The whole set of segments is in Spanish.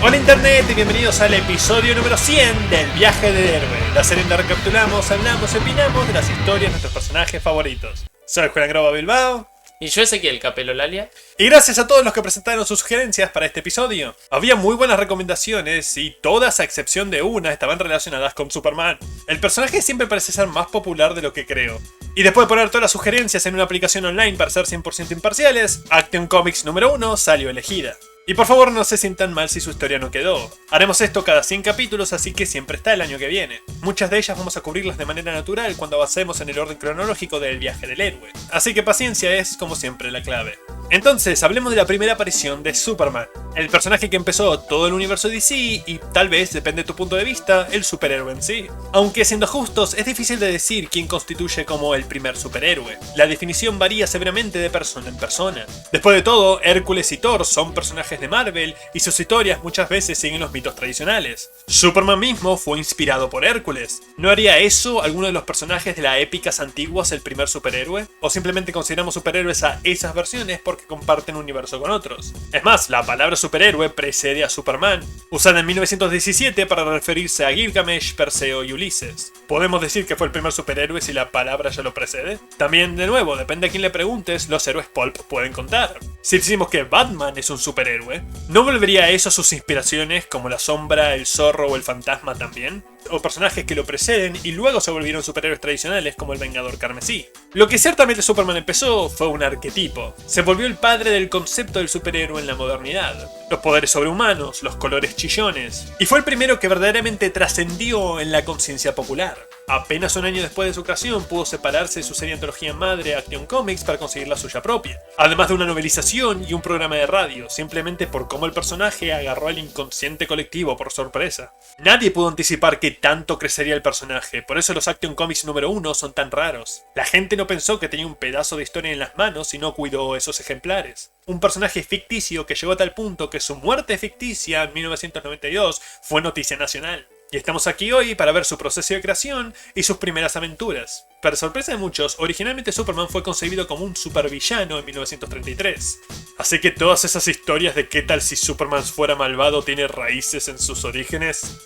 Hola Internet y bienvenidos al episodio número 100 del Viaje del Héroe, la serie donde recapitulamos, hablamos y opinamos de las historias de nuestros personajes favoritos. Soy Juan Groba Bilbao. Y yo Ezequiel Capelo Lalia. Y gracias a todos los que presentaron sus sugerencias para este episodio. Había muy buenas recomendaciones y todas a excepción de una estaban relacionadas con Superman. El personaje siempre parece ser más popular de lo que creo. Y después de poner todas las sugerencias en una aplicación online para ser 100% imparciales, Action Comics número 1 salió elegida. Y por favor no se sientan mal si su historia no quedó. Haremos esto cada 100 capítulos, así que siempre está el año que viene. Muchas de ellas vamos a cubrirlas de manera natural cuando avancemos en el orden cronológico del viaje del héroe. Así que paciencia es, como siempre, la clave. Entonces, hablemos de la primera aparición de Superman, el personaje que empezó todo el universo DC y tal vez, depende de tu punto de vista, el superhéroe en sí. Aunque siendo justos, es difícil de decir quién constituye como el primer superhéroe. La definición varía severamente de persona en persona. Después de todo, Hércules y Thor son personajes de Marvel y sus historias muchas veces siguen los mitos tradicionales. Superman mismo fue inspirado por Hércules. ¿No haría eso alguno de los personajes de las épicas antiguas el primer superhéroe? ¿O simplemente consideramos superhéroes a esas versiones porque comparten un universo con otros? Es más, la palabra superhéroe precede a Superman, usada en 1917 para referirse a Gilgamesh, Perseo y Ulises. ¿Podemos decir que fue el primer superhéroe si la palabra ya lo precede? También, de nuevo, depende a quién le preguntes, los héroes pulp pueden contar. Si decimos que Batman es un superhéroe, ¿no volvería a eso a sus inspiraciones como la sombra, el zorro o el fantasma también? O personajes que lo preceden y luego se volvieron superhéroes tradicionales como el Vengador Carmesí. Lo que ciertamente Superman empezó fue un arquetipo. Se volvió el padre del concepto del superhéroe en la modernidad. Los poderes sobrehumanos, los colores chillones. Y fue el primero que verdaderamente trascendió en la conciencia popular. Apenas un año después de su creación pudo separarse de su serie antología madre Action Comics para conseguir la suya propia. Además de una novelización y un programa de radio, simplemente por cómo el personaje agarró al inconsciente colectivo por sorpresa. Nadie pudo anticipar que tanto crecería el personaje, por eso los Action Comics número 1 son tan raros. La gente no pensó que tenía un pedazo de historia en las manos y no cuidó esos ejemplares. Un personaje ficticio que llegó a tal punto que su muerte ficticia en 1992 fue noticia nacional. Y estamos aquí hoy para ver su proceso de creación y sus primeras aventuras. Para sorpresa de muchos, originalmente Superman fue concebido como un supervillano en 1933. Así que todas esas historias de qué tal si Superman fuera malvado tiene raíces en sus orígenes.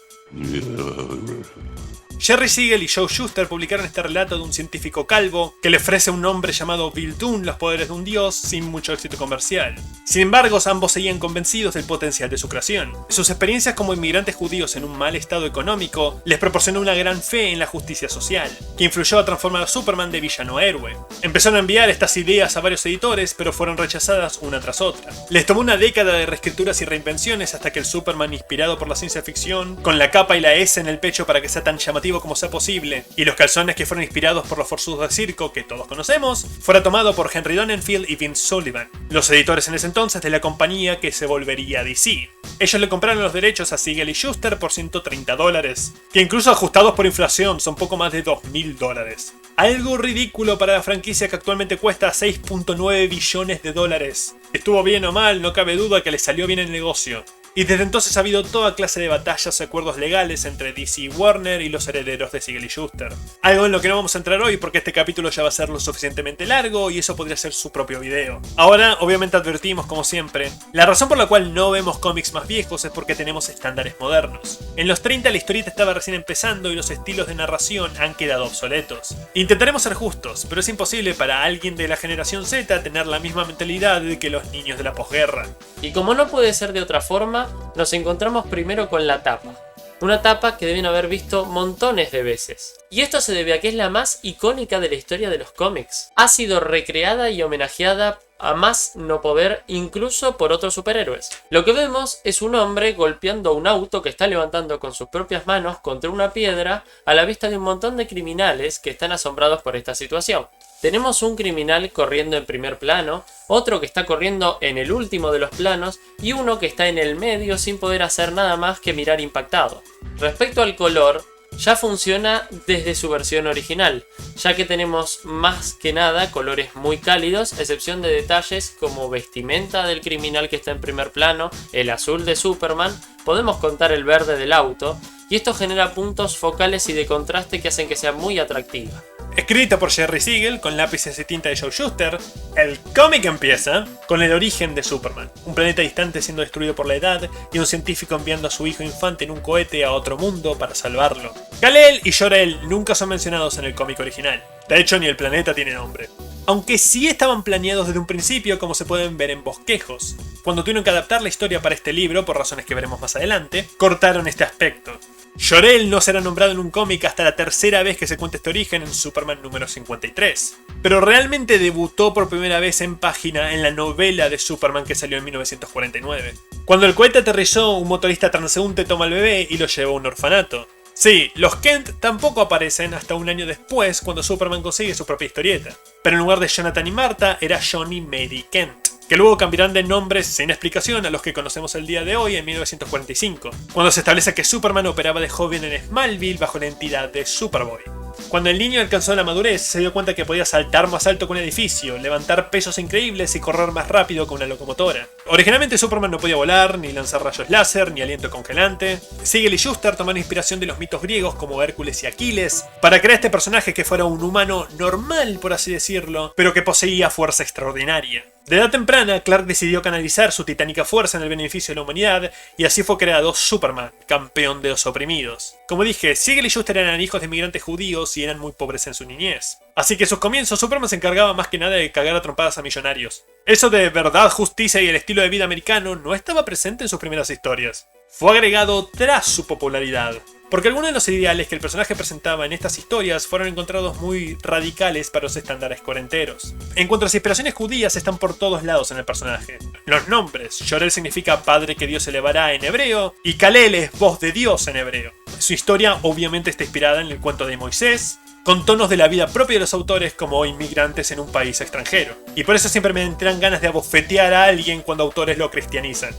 Jerry Siegel y Joe Shuster publicaron este relato de un científico calvo que le ofrece a un hombre llamado Vildun los poderes de un dios sin mucho éxito comercial. Sin embargo, ambos seguían convencidos del potencial de su creación. Sus experiencias como inmigrantes judíos en un mal estado económico les proporcionó una gran fe en la justicia social, que influyó a transformar a Superman de villano a héroe. Empezaron a enviar estas ideas a varios editores, pero fueron rechazadas una tras otra. Les tomó una década de reescrituras y reinvenciones hasta que el Superman inspirado por la ciencia ficción, con la capa y la S en el pecho para que sea tan llamativo como sea posible, y los calzones que fueron inspirados por los forzudos de circo que todos conocemos, fuera tomado por Henry Donenfeld y Vince Sullivan, los editores en ese entonces de la compañía que se volvería DC. Ellos le compraron los derechos a Siegel y Shuster por $130, que incluso ajustados por inflación son poco más de $2.000. Algo ridículo para la franquicia que actualmente cuesta $6.9 billones. Estuvo bien o mal, no cabe duda que le salió bien el negocio. Y desde entonces ha habido toda clase de batallas y acuerdos legales entre DC y Warner y los herederos de Siegel y Shuster. Algo en lo que no vamos a entrar hoy porque este capítulo ya va a ser lo suficientemente largo y eso podría ser su propio video. Ahora, obviamente advertimos como siempre, la razón por la cual no vemos cómics más viejos es porque tenemos estándares modernos. En los 30 la historieta estaba recién empezando y los estilos de narración han quedado obsoletos. Intentaremos ser justos, pero es imposible para alguien de la generación Z tener la misma mentalidad que los niños de la posguerra. Y como no puede ser de otra forma, nos encontramos primero con la tapa. Una tapa que deben haber visto montones de veces. Y esto se debe a que es la más icónica de la historia de los cómics. Ha sido recreada y homenajeada a más no poder, incluso por otros superhéroes. Lo que vemos es un hombre golpeando un auto que está levantando con sus propias manos contra una piedra a la vista de un montón de criminales que están asombrados por esta situación. Tenemos un criminal corriendo en primer plano, otro que está corriendo en el último de los planos y uno que está en el medio sin poder hacer nada más que mirar impactado. Respecto al color, ya funciona desde su versión original, ya que tenemos más que nada colores muy cálidos, a excepción de detalles como vestimenta del criminal que está en primer plano, el azul de Superman, podemos contar el verde del auto, y esto genera puntos focales y de contraste que hacen que sea muy atractiva. Escrito por Jerry Siegel con lápices de tinta de Joe Shuster, el cómic empieza con el origen de Superman, un planeta distante siendo destruido por la edad y un científico enviando a su hijo infante en un cohete a otro mundo para salvarlo. Kal-El y Jor-El nunca son mencionados en el cómic original, de hecho ni el planeta tiene nombre. Aunque sí estaban planeados desde un principio, como se pueden ver en bosquejos. Cuando tuvieron que adaptar la historia para este libro, por razones que veremos más adelante, cortaron este aspecto. Jor-El no será nombrado en un cómic hasta la tercera vez que se cuenta este origen en Superman número 53. Pero realmente debutó por primera vez en página en la novela de Superman que salió en 1949. Cuando el cohete aterrizó, un motorista transeúnte toma al bebé y lo lleva a un orfanato. Sí, los Kent tampoco aparecen hasta un año después cuando Superman consigue su propia historieta. Pero en lugar de Jonathan y Martha era John y Mary Kent, que luego cambiarán de nombres sin explicación a los que conocemos el día de hoy en 1945, cuando se establece que Superman operaba de joven en Smallville bajo la entidad de Superboy. Cuando el niño alcanzó la madurez, se dio cuenta que podía saltar más alto que un edificio, levantar pesos increíbles y correr más rápido que una locomotora. Originalmente Superman no podía volar, ni lanzar rayos láser, ni aliento congelante. Siegel y Shuster tomaron inspiración de los mitos griegos como Hércules y Aquiles, para crear este personaje que fuera un humano normal, por así decirlo, pero que poseía fuerza extraordinaria. De edad temprana, Clark decidió canalizar su titánica fuerza en el beneficio de la humanidad, y así fue creado Superman, campeón de los oprimidos. Como dije, Siegel y Shuster eran hijos de inmigrantes judíos y eran muy pobres en su niñez. Así que en sus comienzos Superman se encargaba más que nada de cagar a trompadas a millonarios. Eso de verdad, justicia y el estilo de vida americano no estaba presente en sus primeras historias. Fue agregado tras su popularidad. Porque algunos de los ideales que el personaje presentaba en estas historias fueron encontrados muy radicales para los estándares cuarenteros. En cuanto a las inspiraciones judías, están por todos lados en el personaje. Los nombres: Jor-El significa padre que Dios elevará en hebreo, y Kal-El es voz de Dios en hebreo. Su historia obviamente está inspirada en el cuento de Moisés, con tonos de la vida propia de los autores como inmigrantes en un país extranjero. Y por eso siempre me entran ganas de abofetear a alguien cuando autores lo cristianizan.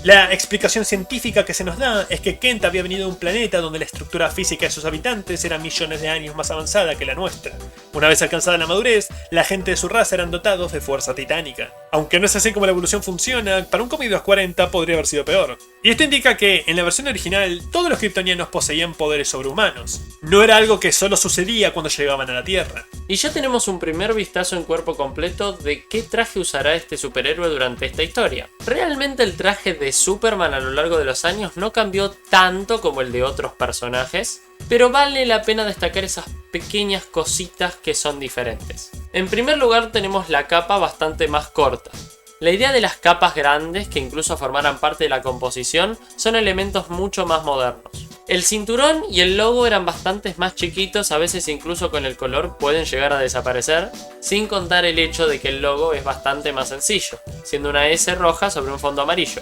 La explicación científica que se nos da es que Kent había venido de un planeta donde la estructura física de sus habitantes era millones de años más avanzada que la nuestra. Una vez alcanzada la madurez, la gente de su raza eran dotados de fuerza titánica. Aunque no es así como la evolución funciona, para un cómic de los 40 podría haber sido peor. Y esto indica que, en la versión original, todos los kryptonianos poseían poderes sobrehumanos. No era algo que solo sucedía cuando llegaban a la Tierra. Y ya tenemos un primer vistazo en cuerpo completo de qué traje usará este superhéroe durante esta historia. Realmente el traje de Superman a lo largo de los años no cambió tanto como el de otros personajes, pero vale la pena destacar esas pequeñas cositas que son diferentes. En primer lugar tenemos la capa bastante más corta. La idea de las capas grandes, que incluso formaran parte de la composición, son elementos mucho más modernos. El cinturón y el logo eran bastante más chiquitos, a veces incluso con el color pueden llegar a desaparecer, sin contar el hecho de que el logo es bastante más sencillo, siendo una S roja sobre un fondo amarillo.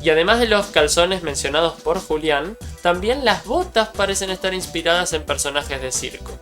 Y además de los calzones mencionados por Julián, también las botas parecen estar inspiradas en personajes de circo.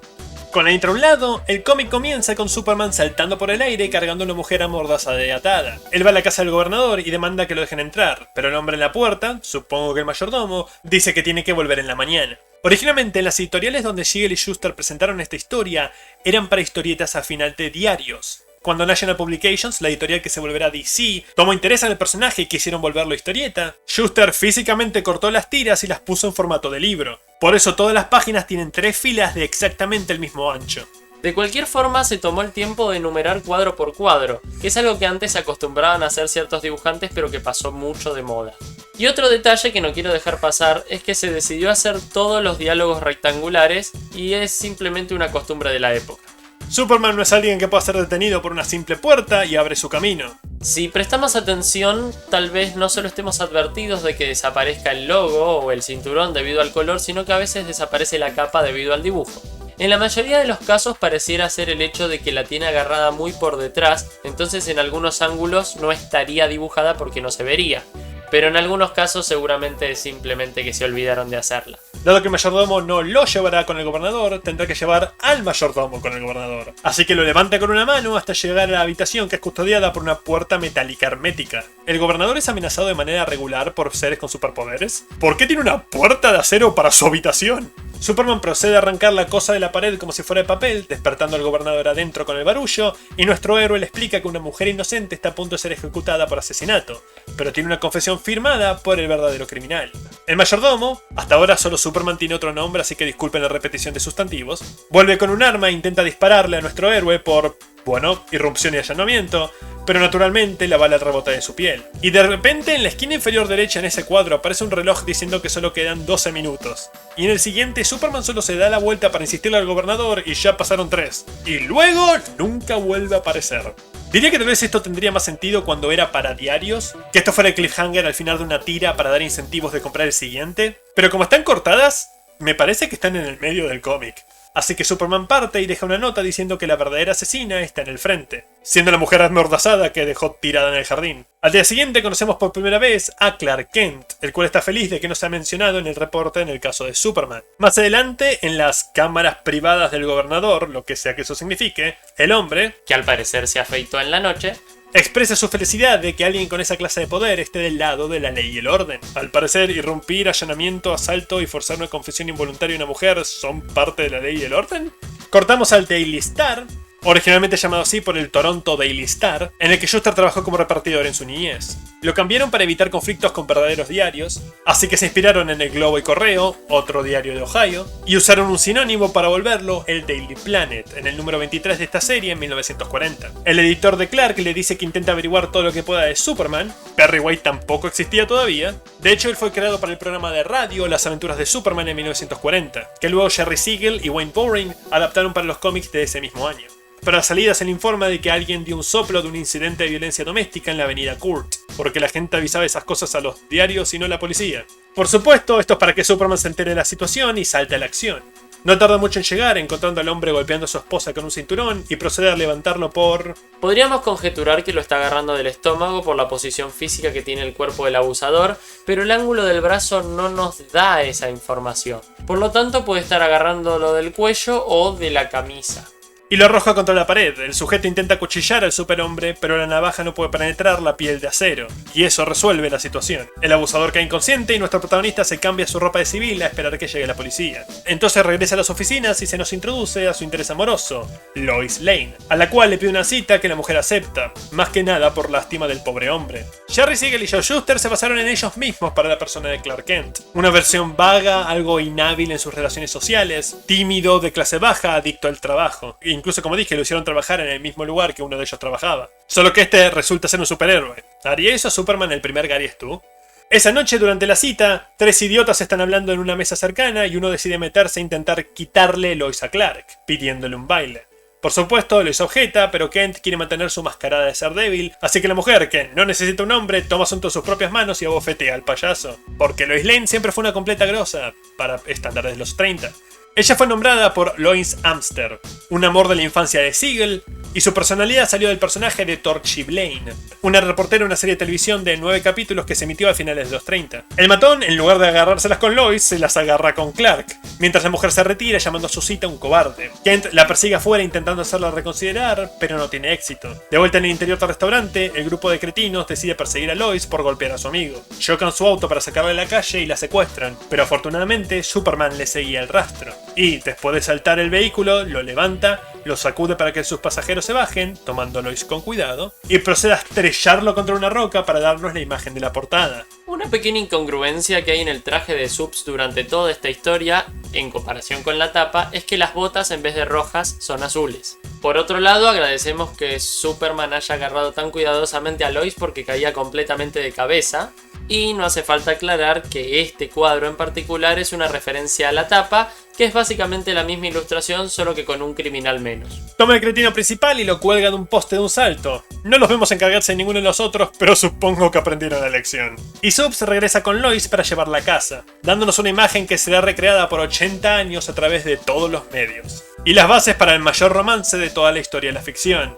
Con la intro a un lado, el cómic comienza con Superman saltando por el aire cargando a una mujer amordazada y atada. Él va a la casa del gobernador y demanda que lo dejen entrar, pero el hombre en la puerta, supongo que el mayordomo, dice que tiene que volver en la mañana. Originalmente, en las editoriales donde Siegel y Shuster presentaron esta historia, eran para historietas a final de diarios. Cuando National Publications, la editorial que se volverá DC, tomó interés en el personaje y quisieron volverlo historieta, Shuster físicamente cortó las tiras y las puso en formato de libro. Por eso todas las páginas tienen 3 filas de exactamente el mismo ancho. De cualquier forma, se tomó el tiempo de enumerar cuadro por cuadro, que es algo que antes acostumbraban a hacer ciertos dibujantes pero que pasó mucho de moda. Y otro detalle que no quiero dejar pasar es que se decidió hacer todos los diálogos rectangulares y es simplemente una costumbre de la época. Superman no es alguien que pueda ser detenido por una simple puerta y abre su camino. Si prestamos atención, tal vez no solo estemos advertidos de que desaparezca el logo o el cinturón debido al color, sino que a veces desaparece la capa debido al dibujo. En la mayoría de los casos pareciera ser el hecho de que la tiene agarrada muy por detrás, entonces en algunos ángulos no estaría dibujada porque no se vería. Pero en algunos casos seguramente es simplemente que se olvidaron de hacerla. Dado que el mayordomo no lo llevará con el gobernador, tendrá que llevar al mayordomo con el gobernador. Así que lo levanta con una mano hasta llegar a la habitación que es custodiada por una puerta metálica hermética. ¿El gobernador es amenazado de manera regular por seres con superpoderes? ¿Por qué tiene una puerta de acero para su habitación? Superman procede a arrancar la cosa de la pared como si fuera de papel, despertando al gobernador adentro con el barullo, y nuestro héroe le explica que una mujer inocente está a punto de ser ejecutada por asesinato, pero tiene una confesión firmada por el verdadero criminal. El mayordomo, hasta ahora solo Superman tiene otro nombre, así que disculpen la repetición de sustantivos, vuelve con un arma e intenta dispararle a nuestro héroe por, bueno, irrupción y allanamiento, pero naturalmente la bala rebota de su piel. Y de repente en la esquina inferior derecha en ese cuadro aparece un reloj diciendo que solo quedan 12 minutos. Y en el siguiente Superman solo se da la vuelta para insistirle al gobernador y ya pasaron 3. Y luego nunca vuelve a aparecer. Diría que tal vez esto tendría más sentido cuando era para diarios, que esto fuera el cliffhanger al final de una tira para dar incentivos de comprar el siguiente, pero como están cortadas, me parece que están en el medio del cómic. Así que Superman parte y deja una nota diciendo que la verdadera asesina está en el frente, siendo la mujer amordazada que dejó tirada en el jardín. Al día siguiente conocemos por primera vez a Clark Kent, el cual está feliz de que no se ha mencionado en el reporte en el caso de Superman. Más adelante, en las cámaras privadas del gobernador, lo que sea que eso signifique, el hombre, que al parecer se afeitó en la noche, expresa su felicidad de que alguien con esa clase de poder esté del lado de la ley y el orden. Al parecer, irrumpir, allanamiento, asalto y forzar una confesión involuntaria a una mujer son parte de la ley y el orden. Cortamos al Daily Star, originalmente llamado así por el Toronto Daily Star, en el que Shuster trabajó como repartidor en su niñez. Lo cambiaron para evitar conflictos con verdaderos diarios, así que se inspiraron en el Globo y Correo, otro diario de Ohio, y usaron un sinónimo para volverlo, el Daily Planet, en el número 23 de esta serie en 1940. El editor de Clark le dice que intenta averiguar todo lo que pueda de Superman. Perry White tampoco existía todavía. De hecho, él fue creado para el programa de radio Las Aventuras de Superman en 1940, que luego Jerry Siegel y Wayne Boring adaptaron para los cómics de ese mismo año. Pero a la salida se le informa de que alguien dio un soplo de un incidente de violencia doméstica en la avenida Kurt, porque la gente avisaba esas cosas a los diarios y no a la policía. Por supuesto, esto es para que Superman se entere de la situación y salte a la acción. No tarda mucho en llegar, encontrando al hombre golpeando a su esposa con un cinturón y procede a levantarlo por... Podríamos conjeturar que lo está agarrando del estómago por la posición física que tiene el cuerpo del abusador, pero el ángulo del brazo no nos da esa información. Por lo tanto, puede estar agarrándolo del cuello o de la camisa. Y lo arroja contra la pared. El sujeto intenta acuchillar al superhombre, pero la navaja no puede penetrar la piel de acero, y eso resuelve la situación. El abusador cae inconsciente y nuestro protagonista se cambia su ropa de civil a esperar que llegue la policía. Entonces regresa a las oficinas y se nos introduce a su interés amoroso, Lois Lane, a la cual le pide una cita que la mujer acepta, más que nada por lástima del pobre hombre. Jerry Siegel y Joe Shuster se basaron en ellos mismos para la persona de Clark Kent. Una versión vaga, algo inhábil en sus relaciones sociales, tímido, de clase baja, adicto al trabajo. Incluso, como dije, lo hicieron trabajar en el mismo lugar que uno de ellos trabajaba. Solo que este resulta ser un superhéroe. ¿Haría eso a Superman el primer Gary Stu? Esa noche, durante la cita, 3 idiotas están hablando en una mesa cercana y uno decide meterse e intentar quitarle Lois a Clark, pidiéndole un baile. Por supuesto, Lois objeta, pero Kent quiere mantener su mascarada de ser débil, así que la mujer, que no necesita un hombre, toma asunto en sus propias manos y abofetea al payaso. Porque Lois Lane siempre fue una completa grosa, para estándares de los 30. Ella fue nombrada por Lois Amster, un amor de la infancia de Siegel, y su personalidad salió del personaje de Torchy Blaine, una reportera de una serie de televisión de 9 capítulos que se emitió a finales de los 30. El matón, en lugar de agarrárselas con Lois, se las agarra con Clark, mientras la mujer se retira llamando a su cita un cobarde. Kent la persigue afuera intentando hacerla reconsiderar, pero no tiene éxito. De vuelta en el interior del restaurante, el grupo de cretinos decide perseguir a Lois por golpear a su amigo. Chocan su auto para sacarla de la calle y la secuestran, pero afortunadamente Superman le seguía el rastro. Y, después de saltar el vehículo, lo levanta, lo sacude para que sus pasajeros se bajen, tomando a Lois con cuidado, y procede a estrellarlo contra una roca para darnos la imagen de la portada. Una pequeña incongruencia que hay en el traje de Subs durante toda esta historia, en comparación con la tapa, es que las botas en vez de rojas son azules. Por otro lado, agradecemos que Superman haya agarrado tan cuidadosamente a Lois porque caía completamente de cabeza. Y no hace falta aclarar que este cuadro en particular es una referencia a la tapa, que es básicamente la misma ilustración, solo que con un criminal menos. Toma el cretino principal y lo cuelga de un poste de un salto. No los vemos encargarse de ninguno de los otros, pero supongo que aprendieron la lección. Y Subs regresa con Lois para llevarla a casa, dándonos una imagen que será recreada por 80 años a través de todos los medios. Y las bases para el mayor romance de toda la historia de la ficción.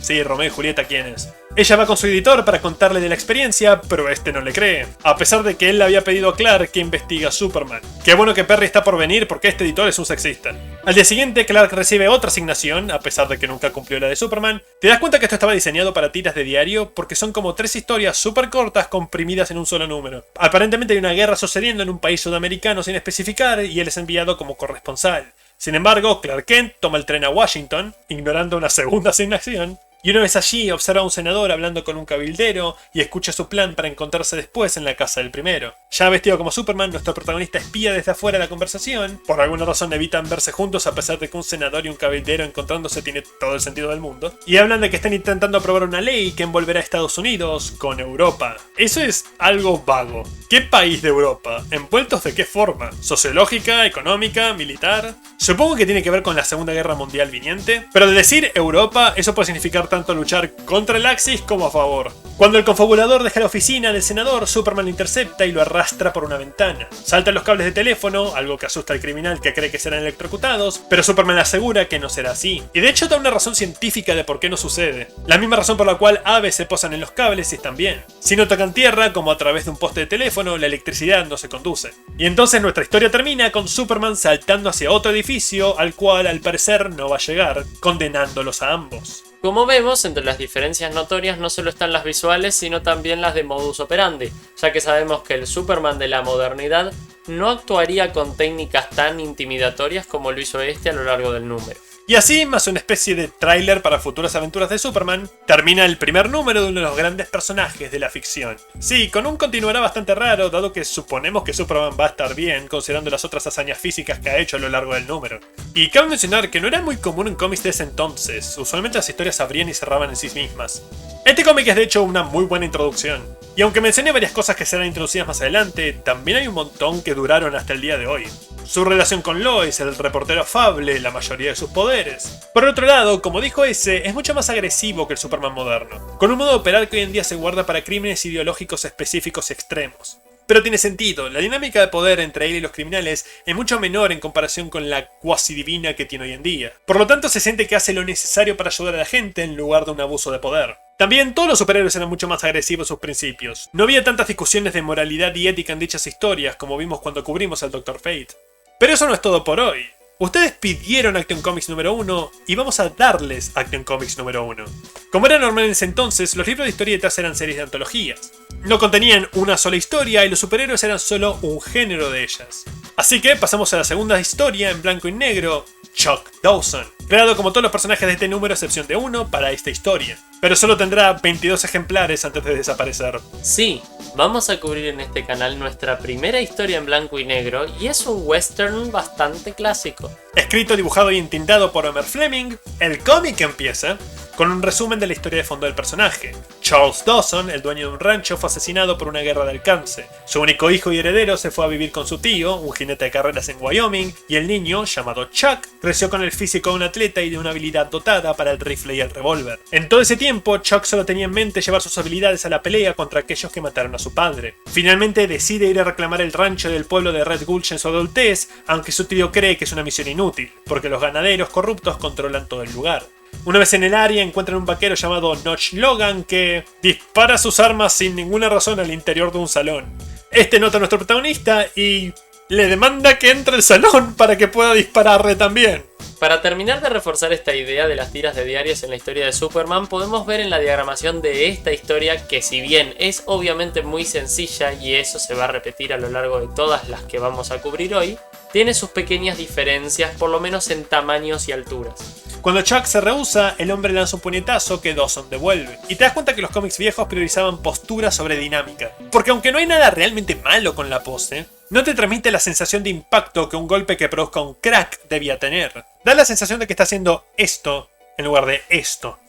Sí, Romeo y Julieta, ¿quiénes? Ella va con su editor para contarle de la experiencia, pero este no le cree, a pesar de que él le había pedido a Clark que investigue a Superman. Qué bueno que Perry está por venir porque este editor es un sexista. Al día siguiente, Clark recibe otra asignación, a pesar de que nunca cumplió la de Superman. Te das cuenta que esto estaba diseñado para tiras de diario porque son como 3 historias súper cortas comprimidas en un solo número. Aparentemente hay una guerra sucediendo en un país sudamericano sin especificar y él es enviado como corresponsal. Sin embargo, Clark Kent toma el tren a Washington, ignorando una segunda asignación, y una vez allí observa a un senador hablando con un cabildero y escucha su plan para encontrarse después en la casa del primero. Ya vestido como Superman, nuestro protagonista espía desde afuera la conversación. Por alguna razón evitan verse juntos a pesar de que un senador y un cabildero encontrándose tiene todo el sentido del mundo. Y hablan de que están intentando aprobar una ley que envolverá a Estados Unidos con Europa. Eso es algo vago. ¿Qué país de Europa? ¿Envueltos de qué forma? ¿Sociológica, económica, militar? Supongo que tiene que ver con la Segunda Guerra Mundial viniente, pero de decir Europa, eso puede significar tanto luchar contra el Axis como a favor. Cuando el confabulador deja la oficina del senador, Superman lo intercepta y lo arrastra por una ventana. Saltan los cables de teléfono, algo que asusta al criminal que cree que serán electrocutados, pero Superman le asegura que no será así. Y de hecho da una razón científica de por qué no sucede. La misma razón por la cual aves se posan en los cables y están bien. Si no tocan tierra, como a través de un poste de teléfono, la electricidad no se conduce. Y entonces nuestra historia termina con Superman saltando hacia otro edificio, al cual al parecer no va a llegar, condenándolos a ambos. Como vemos, entre las diferencias notorias no solo están las visuales, sino también las de modus operandi, ya que sabemos que el Superman de la modernidad no actuaría con técnicas tan intimidatorias como lo hizo este a lo largo del número. Y así, más una especie de tráiler para futuras aventuras de Superman, termina el primer número de uno de los grandes personajes de la ficción. Sí, con un continuará bastante raro, dado que suponemos que Superman va a estar bien, considerando las otras hazañas físicas que ha hecho a lo largo del número. Y cabe mencionar que no era muy común en cómics de ese entonces, usualmente las historias abrían y cerraban en sí mismas. Este cómic es de hecho una muy buena introducción. Y aunque mencioné varias cosas que serán introducidas más adelante, también hay un montón que duraron hasta el día de hoy. Su relación con Lois, el reportero afable, la mayoría de sus poderes. Por otro lado, como dijo ese, es mucho más agresivo que el Superman moderno, con un modo de operar que hoy en día se guarda para crímenes ideológicos específicos y extremos. Pero tiene sentido, la dinámica de poder entre él y los criminales es mucho menor en comparación con la cuasi divina que tiene hoy en día. Por lo tanto se siente que hace lo necesario para ayudar a la gente en lugar de un abuso de poder. También todos los superhéroes eran mucho más agresivos en sus principios. No había tantas discusiones de moralidad y ética en dichas historias como vimos cuando cubrimos al Dr. Fate. Pero eso no es todo por hoy. Ustedes pidieron Action Comics número 1 y vamos a darles Action Comics número 1. Como era normal en ese entonces, los libros de historietas eran series de antologías. No contenían una sola historia y los superhéroes eran solo un género de ellas. Así que pasamos a la segunda historia en blanco y negro, Chuck Dawson, creado como todos los personajes de este número a excepción de uno para esta historia. Pero solo tendrá 22 ejemplares antes de desaparecer. Sí, vamos a cubrir en este canal nuestra primera historia en blanco y negro y es un western bastante clásico. Escrito, dibujado y entintado por Homer Fleming, el cómic empieza con un resumen de la historia de fondo del personaje. Charles Dawson, el dueño de un rancho, fue asesinado por una guerra de alcance. Su único hijo y heredero se fue a vivir con su tío, un jinete de carreras en Wyoming, y el niño, llamado Chuck, creció con el físico de un atleta y de una habilidad dotada para el rifle y el revólver. En todo ese tiempo, Chuck solo tenía en mente llevar sus habilidades a la pelea contra aquellos que mataron a su padre. Finalmente decide ir a reclamar el rancho del pueblo de Red Gulch en su adultez, aunque su tío cree que es una misión inútil, porque los ganaderos corruptos controlan todo el lugar. Una vez en el área encuentran un vaquero llamado Notch Logan que dispara sus armas sin ninguna razón al interior de un salón. Este nota a nuestro protagonista y le demanda que entre al salón para que pueda dispararle también. Para terminar de reforzar esta idea de las tiras de diarios en la historia de Superman, podemos ver en la diagramación de esta historia que si bien es obviamente muy sencilla y eso se va a repetir a lo largo de todas las que vamos a cubrir hoy, tiene sus pequeñas diferencias, por lo menos en tamaños y alturas. Cuando Chuck se rehúsa, el hombre lanza un puñetazo que Dawson devuelve. Y te das cuenta que los cómics viejos priorizaban postura sobre dinámica. Porque aunque no hay nada realmente malo con la pose, no te transmite la sensación de impacto que un golpe que produzca un crack debía tener. Da la sensación de que está haciendo esto en lugar de esto.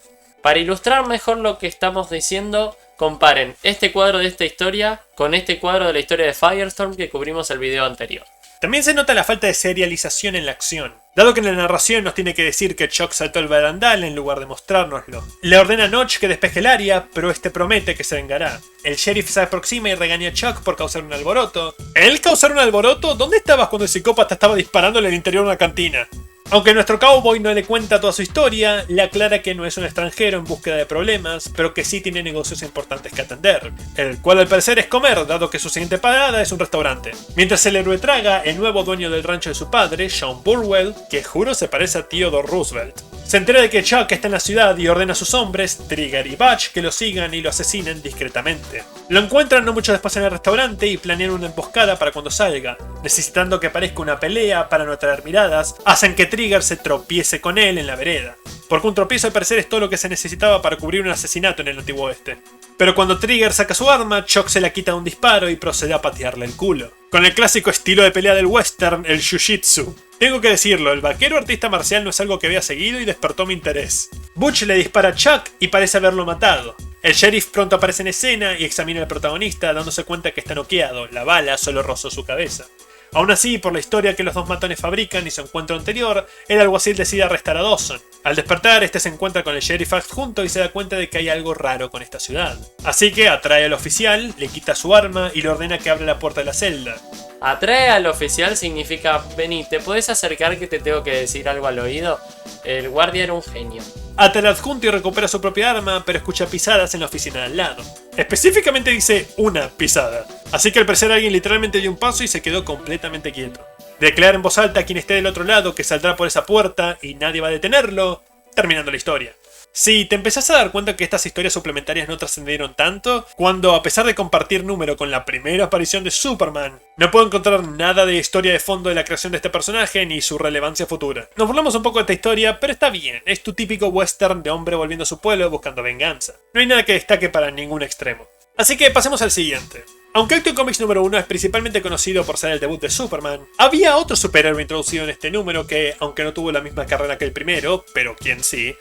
Para ilustrar mejor lo que estamos diciendo, comparen este cuadro de esta historia con este cuadro de la historia de Firestorm que cubrimos el video anterior. También se nota la falta de serialización en la acción, dado que en la narración nos tiene que decir que Chuck saltó el barandal en lugar de mostrárnoslo. Le ordena a Notch que despeje el área, pero este promete que se vengará. El sheriff se aproxima y regaña a Chuck por causar un alboroto. ¿Él causar un alboroto? ¿Dónde estabas cuando el psicópata estaba disparándole al interior de una cantina? Aunque nuestro cowboy no le cuenta toda su historia, le aclara que no es un extranjero en búsqueda de problemas, pero que sí tiene negocios importantes que atender, el cual al parecer es comer, dado que su siguiente parada es un restaurante. Mientras el héroe traga, el nuevo dueño del rancho de su padre, Sean Burwell, que juro se parece a Theodore Roosevelt, se entera de que Chuck está en la ciudad y ordena a sus hombres, Trigger y Butch, que lo sigan y lo asesinen discretamente. Lo encuentran no mucho después en el restaurante y planean una emboscada para cuando salga. Necesitando que parezca una pelea para no atraer miradas, hacen que Trigger se tropiece con él en la vereda. Porque un tropiezo al parecer es todo lo que se necesitaba para cubrir un asesinato en el antiguo oeste. Pero cuando Trigger saca su arma, Chuck se la quita de un disparo y procede a patearle el culo. Con el clásico estilo de pelea del western, el jiu-jitsu. Tengo que decirlo, el vaquero artista marcial no es algo que había seguido y despertó mi interés. Butch le dispara a Chuck y parece haberlo matado. El sheriff pronto aparece en escena y examina al protagonista dándose cuenta que está noqueado, la bala solo rozó su cabeza. Aún así, por la historia que los dos matones fabrican y su encuentro anterior, el alguacil decide arrestar a Dawson. Al despertar, este se encuentra con el sheriff adjunto y se da cuenta de que hay algo raro con esta ciudad. Así que atrae al oficial, le quita su arma y le ordena que abra la puerta de la celda. Atrae al oficial significa, vení, ¿te puedes acercar que te tengo que decir algo al oído? El guardia era un genio. Ata al adjunto y recupera su propia arma, pero escucha pisadas en la oficina de al lado. Específicamente dice una pisada. Así que al parecer alguien literalmente dio un paso y se quedó completamente quieto. Declara en voz alta a quien esté del otro lado que saldrá por esa puerta y nadie va a detenerlo, terminando la historia. Si te empezás a dar cuenta que estas historias suplementarias no trascendieron tanto, cuando a pesar de compartir número con la primera aparición de Superman, no puedo encontrar nada de historia de fondo de la creación de este personaje ni su relevancia futura. Nos burlamos un poco de esta historia, pero está bien, es tu típico western de hombre volviendo a su pueblo buscando venganza. No hay nada que destaque para ningún extremo. Así que pasemos al siguiente. Aunque Action Comics número 1 es principalmente conocido por ser el debut de Superman, había otro superhéroe introducido en este número que, aunque no tuvo la misma carrera que el primero, pero quien sí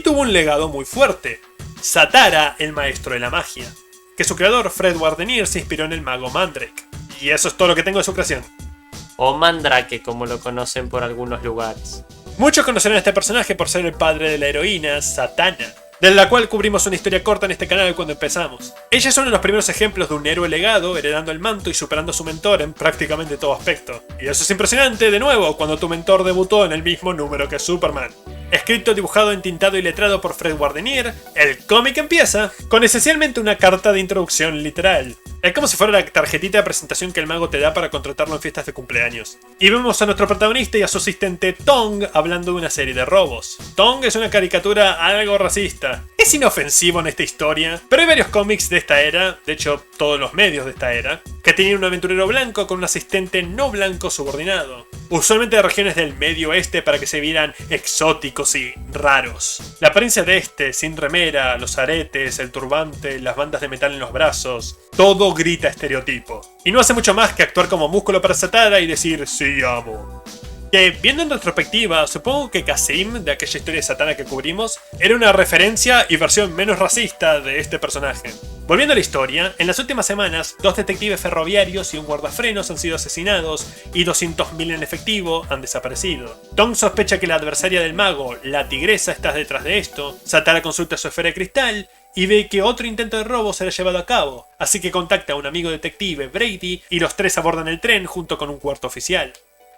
tuvo un legado muy fuerte. Satara, el maestro de la magia. Que su creador, Fred Wardenier, se inspiró en el mago Mandrake. Y eso es todo lo que tengo de su creación. O Mandrake, como lo conocen por algunos lugares. Muchos conocerán a este personaje por ser el padre de la heroína, Satana, de la cual cubrimos una historia corta en este canal cuando empezamos. Ella es uno de los primeros ejemplos de un héroe legado, heredando el manto y superando a su mentor en prácticamente todo aspecto. Y eso es impresionante, de nuevo, cuando tu mentor debutó en el mismo número que Superman. Escrito, dibujado, entintado y letrado por Fred Wardenier, el cómic empieza con esencialmente una carta de introducción literal. Es como si fuera la tarjetita de presentación que el mago te da para contratarlo en fiestas de cumpleaños. Y vemos a nuestro protagonista y a su asistente Tong hablando de una serie de robos. Tong es una caricatura algo racista. Es inofensivo en esta historia, pero hay varios cómics de esta era, de hecho todos los medios de esta era, que tenían un aventurero blanco con un asistente no blanco subordinado. Usualmente de regiones del medio oeste para que se vieran exóticos y raros. La apariencia de este, sin remera, los aretes, el turbante, las bandas de metal en los brazos, todo grita estereotipo. Y no hace mucho más que actuar como músculo para Satara y decir sí amo. Que, viendo en retrospectiva, supongo que Kasim, de aquella historia de Satana que cubrimos, era una referencia y versión menos racista de este personaje. Volviendo a la historia, en las últimas semanas, 2 detectives ferroviarios y un guardafrenos han sido asesinados y 200.000 en efectivo han desaparecido. Tong sospecha que la adversaria del mago, la tigresa, está detrás de esto. Satara consulta su esfera de cristal y ve que otro intento de robo será llevado a cabo, así que contacta a un amigo detective, Brady, y los 3 abordan el tren junto con un cuarto oficial.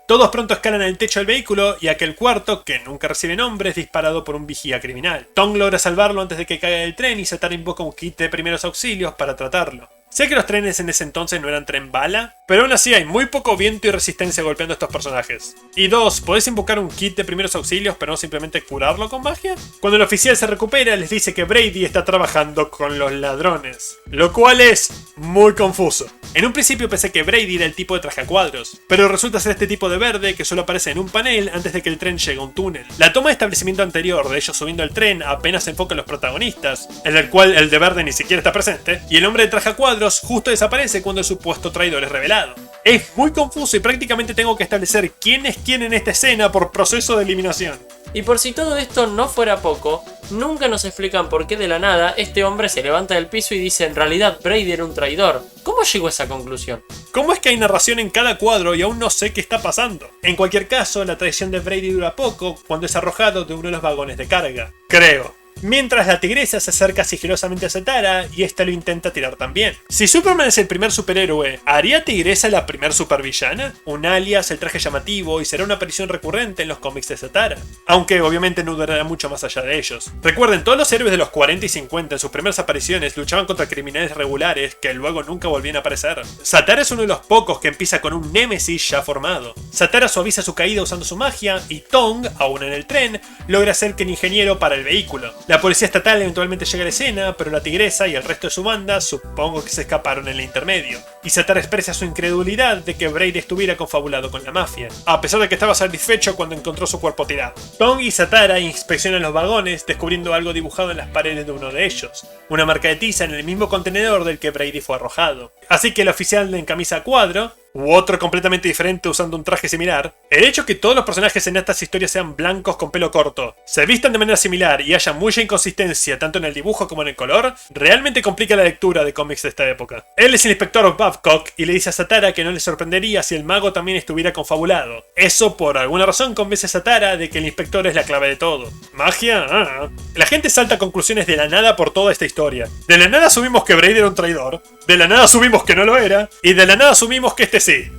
Todos pronto escalan al techo del vehículo y aquel cuarto, que nunca recibe nombre, es disparado por un vigía criminal. Tong logra salvarlo antes de que caiga del tren y Satara invoca un kit de primeros auxilios para tratarlo. Sé que los trenes en ese entonces no eran tren bala, pero aún así hay muy poco viento y resistencia golpeando a estos personajes. Y 2, ¿podés invocar un kit de primeros auxilios pero no simplemente curarlo con magia? Cuando el oficial se recupera les dice que Brady está trabajando con los ladrones, lo cual es muy confuso. En un principio pensé que Brady era el tipo de traje a cuadros, pero resulta ser este tipo de verde que solo aparece en un panel antes de que el tren llegue a un túnel. La toma de establecimiento anterior de ellos subiendo al tren apenas se enfoca en los protagonistas, en el cual el de verde ni siquiera está presente, y el hombre de traje a cuadros justo desaparece cuando el supuesto traidor es revelado. Es muy confuso y prácticamente tengo que establecer quién es quién en esta escena por proceso de eliminación. Y por si todo esto no fuera poco, nunca nos explican por qué de la nada este hombre se levanta del piso y dice en realidad Brady era un traidor. ¿Cómo llegó a esa conclusión? ¿Cómo es que hay narración en cada cuadro y aún no sé qué está pasando? En cualquier caso, la traición de Brady dura poco cuando es arrojado de uno de los vagones de carga. Creo. mientras la tigresa se acerca sigilosamente a Zatara y esta lo intenta tirar también. Si Superman es el primer superhéroe, ¿haría Tigresa la primer supervillana? Un alias, el traje llamativo y será una aparición recurrente en los cómics de Zatara. Aunque obviamente no durará mucho más allá de ellos. Recuerden, todos los héroes de los 40 y 50 en sus primeras apariciones luchaban contra criminales regulares que luego nunca volvían a aparecer. Zatara es uno de los pocos que empieza con un némesis ya formado. Zatara suaviza su caída usando su magia y Tong, aún en el tren, logra ser que el ingeniero para el vehículo. La policía estatal eventualmente llega a la escena, pero la tigresa y el resto de su banda supongo que se escaparon en el intermedio. Y Zatara expresa su incredulidad de que Brady estuviera confabulado con la mafia, a pesar de que estaba satisfecho cuando encontró su cuerpo tirado. Tong y Zatara inspeccionan los vagones, descubriendo algo dibujado en las paredes de uno de ellos, una marca de tiza en el mismo contenedor del que Brady fue arrojado. Así que el oficial en camisa a cuadro, u otro completamente diferente usando un traje similar, el hecho que todos los personajes en estas historias sean blancos con pelo corto, se vistan de manera similar y haya mucha inconsistencia tanto en el dibujo como en el color, realmente complica la lectura de cómics de esta época. Él es el inspector Babcock y le dice a Zatara que no le sorprendería si el mago también estuviera confabulado. Eso por alguna razón convence a Zatara de que el inspector es la clave de todo. ¿Magia? Ah. La gente salta a conclusiones de la nada por toda esta historia. De la nada asumimos que Brady era un traidor, de la nada asumimos que no lo era, y de la nada asumimos que este sí.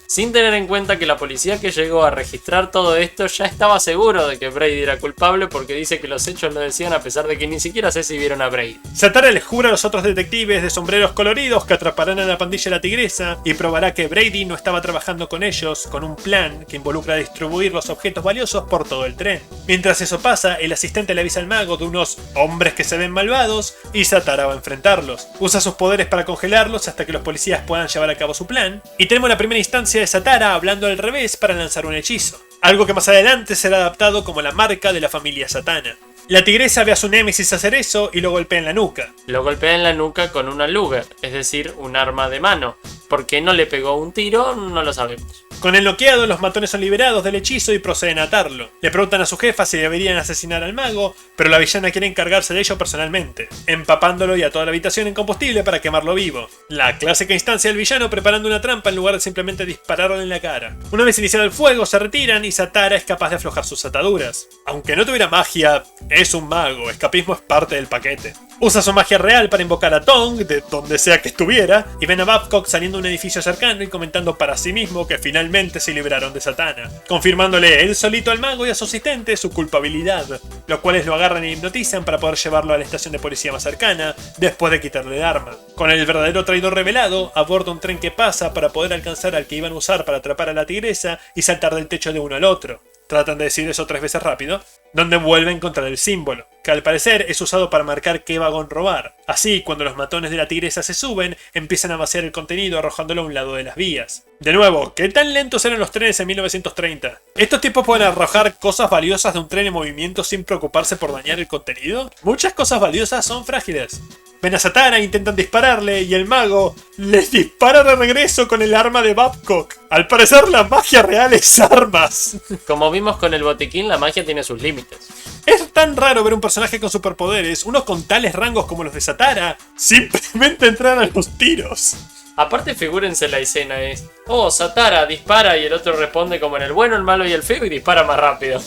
Sin tener en cuenta que la policía que llegó a registrar todo esto ya estaba seguro de que Brady era culpable porque dice que los hechos lo decían a pesar de que ni siquiera sé si vieron a Brady. Zatara les jura a los otros detectives de sombreros coloridos que atraparán a la pandilla de la tigresa y probará que Brady no estaba trabajando con ellos con un plan que involucra distribuir los objetos valiosos por todo el tren. Mientras eso pasa, el asistente le avisa al mago de unos hombres que se ven malvados y Zatara va a enfrentarlos. Usa sus poderes para congelarlos hasta que los policías puedan llevar a cabo su plan y tenemos la primera instancia de Zatara hablando al revés para lanzar un hechizo, algo que más adelante será adaptado como la marca de la familia Satana. La tigresa ve a su némesis hacer eso y lo golpea en la nuca. Lo golpea en la nuca con una Luger, es decir, un arma de mano. ¿Por qué no le pegó un tiro? No lo sabemos. Con el noqueado, los matones son liberados del hechizo y proceden a atarlo. Le preguntan a su jefa si deberían asesinar al mago, pero la villana quiere encargarse de ello personalmente, empapándolo y a toda la habitación en combustible para quemarlo vivo. La clásica instancia del villano preparando una trampa en lugar de simplemente dispararle en la cara. Una vez iniciado el fuego, se retiran y Zatara es capaz de aflojar sus ataduras. Aunque no tuviera magia, es un mago, escapismo es parte del paquete. Usa su magia real para invocar a Tong, de donde sea que estuviera, y ven a Babcock saliendo de un edificio cercano y comentando para sí mismo que finalmente se libraron de Satana, confirmándole él solito al mago y a su asistente su culpabilidad, los cuales lo agarran e hipnotizan para poder llevarlo a la estación de policía más cercana, después de quitarle el arma. Con el verdadero traidor revelado, aborda un tren que pasa para poder alcanzar al que iban a usar para atrapar a la tigresa y saltar del techo de uno al otro. Tratan de decir eso 3 veces rápido, donde vuelve a encontrar el símbolo, que al parecer es usado para marcar qué vagón robar. Así, cuando los matones de la tigresa se suben, empiezan a vaciar el contenido arrojándolo a un lado de las vías. De nuevo, ¿qué tan lentos eran los trenes en 1930? ¿Estos tipos pueden arrojar cosas valiosas de un tren en movimiento sin preocuparse por dañar el contenido? Muchas cosas valiosas son frágiles. Ven a Satana e intentan dispararle y el mago les dispara de regreso con el arma de Babcock. Al parecer la magia real es armas. Como vimos con el botiquín, la magia tiene sus límites. Es tan raro ver un personaje con superpoderes, uno con tales rangos como los de Zatara, simplemente entrar a los tiros. Aparte, figúrense la escena es: oh, Zatara dispara y el otro responde como en el bueno, el malo y el feo y dispara más rápido.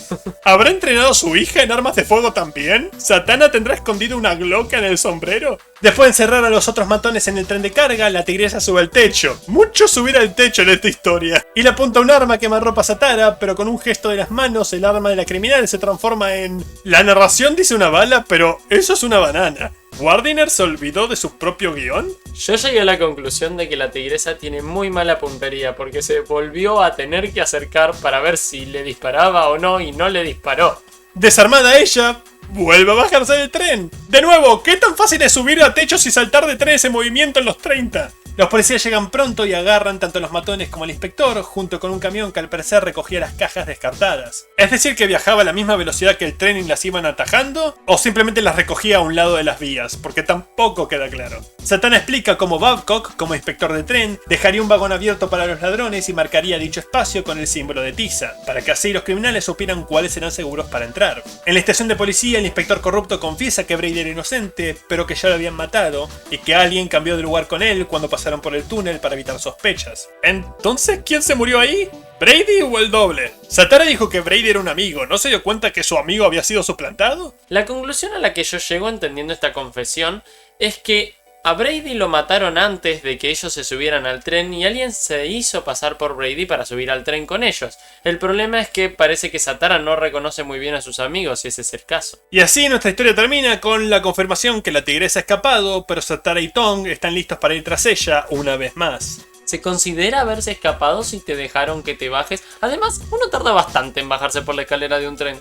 ¿Habrá entrenado a su hija en armas de fuego también? ¿Satana tendrá escondido una Glock en el sombrero? Después de encerrar a los otros matones en el tren de carga, la tigresa sube al techo. Mucho subir al techo en esta historia. Y le apunta un arma que amarropa a Zatara, pero con un gesto de las manos, el arma de la criminal se transforma en... La narración dice una bala, pero eso es una banana. ¿Wardiner se olvidó de su propio guión? Yo llegué a la conclusión de que la tigresa tiene muy mala puntería porque se volvió a tener que acercar para ver si le disparaba o no y no le disparó. Desarmada ella, vuelve a bajarse del tren. De nuevo, ¿qué tan fácil es subir a techos y saltar de trenes en movimiento en los 30? Los policías llegan pronto y agarran tanto a los matones como al inspector, junto con un camión que al parecer recogía las cajas descartadas. Es decir, que viajaba a la misma velocidad que el tren y las iban atajando, o simplemente las recogía a un lado de las vías, porque tampoco queda claro. Satana explica cómo Babcock, como inspector de tren, dejaría un vagón abierto para los ladrones y marcaría dicho espacio con el símbolo de tiza, para que así los criminales supieran cuáles eran seguros para entrar. En la estación de policía, el inspector corrupto confiesa que Brady era inocente, pero que ya lo habían matado, y que alguien cambió de lugar con él cuando pasaron por el túnel para evitar sospechas. ¿Entonces quién se murió ahí? ¿Brady o el doble? Satara dijo que Brady era un amigo, ¿no se dio cuenta que su amigo había sido suplantado? La conclusión a la que yo llego entendiendo esta confesión es que a Brady lo mataron antes de que ellos se subieran al tren y alguien se hizo pasar por Brady para subir al tren con ellos. El problema es que parece que Satara no reconoce muy bien a sus amigos, si ese es el caso. Y así nuestra historia termina con la confirmación que la tigresa ha escapado, pero Satara y Tong están listos para ir tras ella una vez más. Se considera haberse escapado si te dejaron que te bajes. Además, uno tarda bastante en bajarse por la escalera de un tren.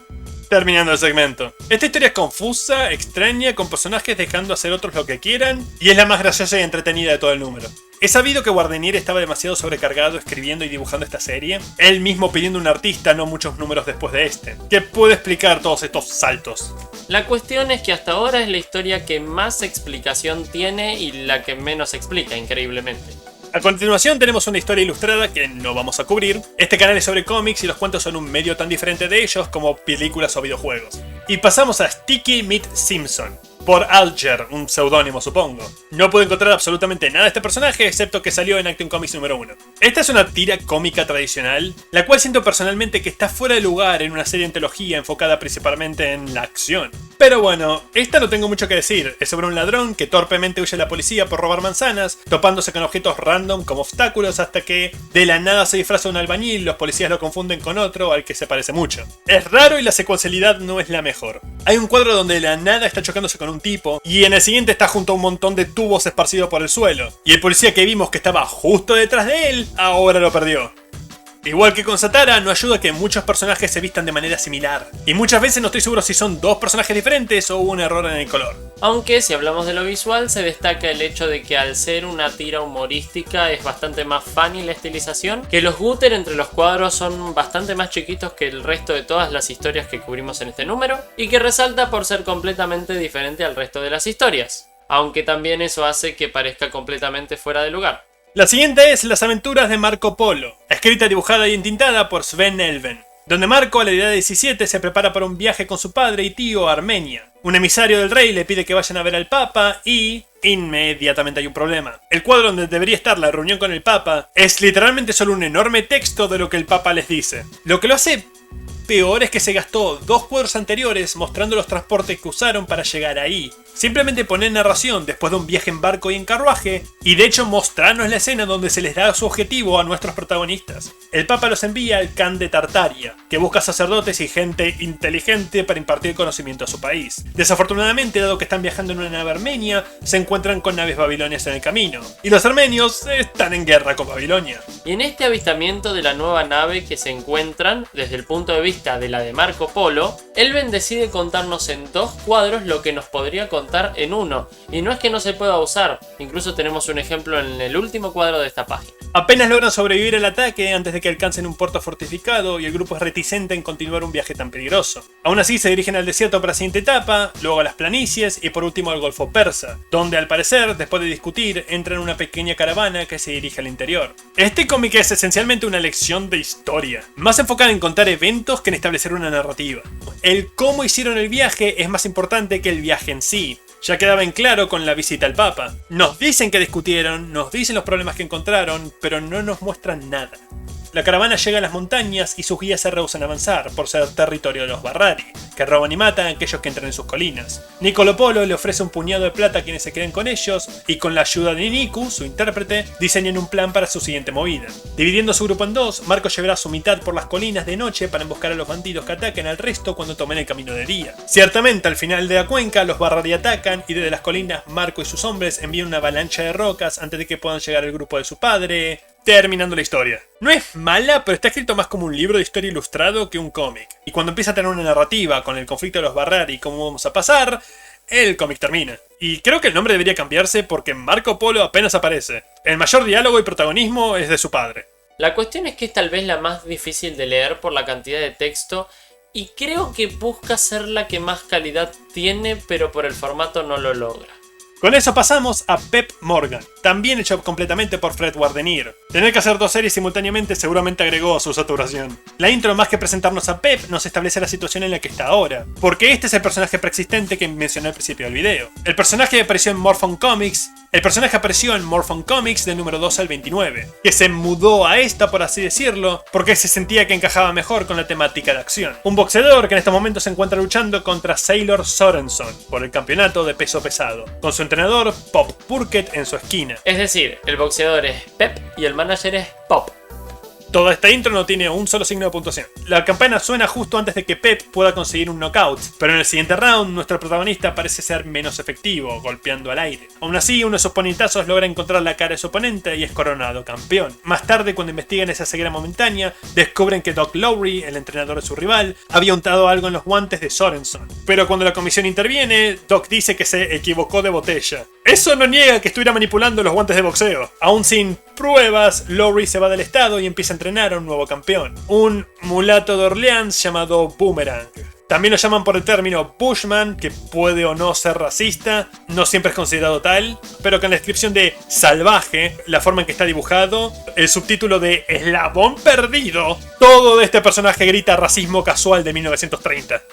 Terminando el segmento. Esta historia es confusa, extraña, con personajes dejando hacer otros lo que quieran, y es la más graciosa y entretenida de todo el número. He sabido que Guardianier estaba demasiado sobrecargado escribiendo y dibujando esta serie, él mismo pidiendo un artista no muchos números después de este, que puede explicar todos estos saltos. La cuestión es que hasta ahora es la historia que más explicación tiene y la que menos explica, increíblemente. A continuación tenemos una historia ilustrada que no vamos a cubrir. Este canal es sobre cómics y los cuentos son un medio tan diferente de ellos como películas o videojuegos. Y pasamos a Sticky Meat Simpson, por Alger, un seudónimo supongo. No puedo encontrar absolutamente nada de este personaje excepto que salió en Action Comics número 1. Esta es una tira cómica tradicional, la cual siento personalmente que está fuera de lugar en una serie de antología enfocada principalmente en la acción. Pero bueno, esta no tengo mucho que decir, es sobre un ladrón que torpemente huye a la policía por robar manzanas, topándose con objetos random como obstáculos hasta que de la nada se disfraza un albañil, los policías lo confunden con otro al que se parece mucho. Es raro y la secuencialidad no es la mejor. Hay un cuadro donde de la nada está chocándose con un tipo, y en el siguiente está junto a un montón de tubos esparcidos por el suelo. Y el policía que vimos que estaba justo detrás de él, ahora lo perdió. Igual que con Satara, no ayuda que muchos personajes se vistan de manera similar. Y muchas veces no estoy seguro si son dos personajes diferentes o hubo un error en el color. Aunque si hablamos de lo visual, se destaca el hecho de que al ser una tira humorística es bastante más funny la estilización, que los gutter entre los cuadros son bastante más chiquitos que el resto de todas las historias que cubrimos en este número, y que resalta por ser completamente diferente al resto de las historias, aunque también eso hace que parezca completamente fuera de lugar. La siguiente es Las aventuras de Marco Polo, escrita, dibujada y entintada por Sven Elven, donde Marco a la edad de 17 se prepara para un viaje con su padre y tío a Armenia. Un emisario del rey le pide que vayan a ver al Papa y inmediatamente hay un problema. El cuadro donde debería estar la reunión con el Papa es literalmente solo un enorme texto de lo que el Papa les dice. Lo que lo hace peor es que se gastó 2 cuadros anteriores mostrando los transportes que usaron para llegar ahí. Simplemente poner narración después de un viaje en barco y en carruaje, y de hecho mostrarnos la escena donde se les da su objetivo a nuestros protagonistas. El Papa los envía al Khan de Tartaria, que busca sacerdotes y gente inteligente para impartir conocimiento a su país. Desafortunadamente, dado que están viajando en una nave armenia, se encuentran con naves babilonias en el camino, y los armenios están en guerra con Babilonia. Y en este avistamiento de la nueva nave que se encuentran, desde el punto de vista de la de Marco Polo, Elven decide contarnos en 2 cuadros lo que nos podría contar en uno, y no es que no se pueda usar, incluso tenemos un ejemplo en el último cuadro de esta página. Apenas logran sobrevivir al ataque antes de que alcancen un puerto fortificado y el grupo es reticente en continuar un viaje tan peligroso. Aún así se dirigen al desierto para la siguiente etapa, luego a las planicies y por último al Golfo Persa, donde al parecer, después de discutir, entran en una pequeña caravana que se dirige al interior. Este cómic es esencialmente una lección de historia, más enfocada en contar eventos que en establecer una narrativa. El cómo hicieron el viaje es más importante que el viaje en sí. Ya quedaba en claro con la visita al Papa. Nos dicen que discutieron, nos dicen los problemas que encontraron, pero no nos muestran nada. La caravana llega a las montañas y sus guías se rehúsan a avanzar por ser territorio de los Barrari, que roban y matan a aquellos que entran en sus colinas. Niccolo Polo le ofrece un puñado de plata a quienes se queden con ellos y con la ayuda de Niku, su intérprete, diseñan un plan para su siguiente movida. Dividiendo su grupo en 2, Marco llevará su mitad por las colinas de noche para emboscar a los bandidos que ataquen al resto cuando tomen el camino de día. Ciertamente, al final de la cuenca, los Barrari atacan y desde las colinas Marco y sus hombres envían una avalancha de rocas antes de que puedan llegar al grupo de su padre, terminando la historia. No es mala, pero está escrito más como un libro de historia ilustrado que un cómic. Y cuando empieza a tener una narrativa con el conflicto de los Barrari y cómo vamos a pasar, el cómic termina. Y creo que el nombre debería cambiarse porque Marco Polo apenas aparece. El mayor diálogo y protagonismo es de su padre. La cuestión es que es tal vez la más difícil de leer por la cantidad de texto y creo que busca ser la que más calidad tiene, pero por el formato no lo logra. Con eso pasamos a Pep Morgan, también hecho completamente por Fred Wardenier. Tener que hacer 2 series simultáneamente seguramente agregó a su saturación. La intro, más que presentarnos a Pep, nos establece la situación en la que está ahora, porque este es el personaje preexistente que mencioné al principio del video. El personaje apareció en Morphon Comics del número 12 al 29, que se mudó a esta, por así decirlo, porque se sentía que encajaba mejor con la temática de acción. Un boxeador que en estos momentos se encuentra luchando contra Sailor Sorenson por el campeonato de peso pesado, con su entrenador Pop Burkett en su esquina. Es decir, el boxeador es Pep y el manager es Pop. Toda esta intro no tiene un solo signo de puntuación. La campana suena justo antes de que Pep pueda conseguir un knockout, pero en el siguiente round nuestro protagonista parece ser menos efectivo, golpeando al aire. Aún así, uno de sus puñetazos logra encontrar la cara de su oponente y es coronado campeón. Más tarde, cuando investigan esa ceguera momentánea, descubren que Doc Lowry, el entrenador de su rival, había untado algo en los guantes de Sorenson. Pero cuando la comisión interviene, Doc dice que se equivocó de botella. Eso no niega que estuviera manipulando los guantes de boxeo. Aún sin pruebas, Lowry se va del estado y empieza a entrenar a un nuevo campeón, un mulato de Orleans llamado Boomerang. También lo llaman por el término Bushman, que puede o no ser racista, no siempre es considerado tal, pero que en la descripción de salvaje, la forma en que está dibujado, el subtítulo de eslabón perdido, todo de este personaje grita racismo casual de 1930.